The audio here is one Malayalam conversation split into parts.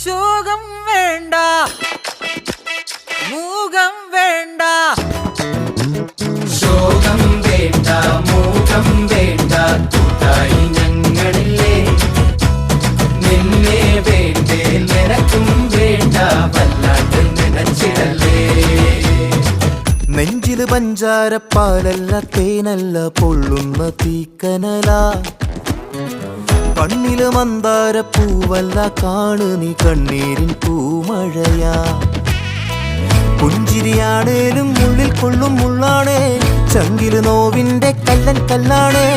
ശോകം വേണ്ട, മൂകം വേണ്ട. ശോകം വേണ്ട, മൂകം വേണ്ട, കൂട്ടായി ഞങ്ങളില്ലേ. നിന്നെ വേണ്ടേ, നിനക്കും വേണ്ട, വല്ലാണ്ട് നനച്ചിടല്ലേ. നെഞ്ചില് പഞ്ചാരപ്പാലല്ല, തേനല്ല, പൊള്ളുന്ന തീക്കനല. കണ്ണില് മന്ദാര പൂവല്ല, കാണു നീ കണ്ണീരിൻ പൂമഴയാ. പുഞ്ചിരിയാണേലും ഉള്ളിൽ കൊള്ളും മുള്ളാണേ, ചങ്കില് നോവിന്റെ കല്ലൻ കല്ലാണേ.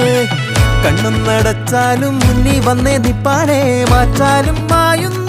കണ്ണും നടച്ചാലും മുന്നിൽ വന്നേ നിപ്പാണേ, മാറ്റാലും മായുന്ന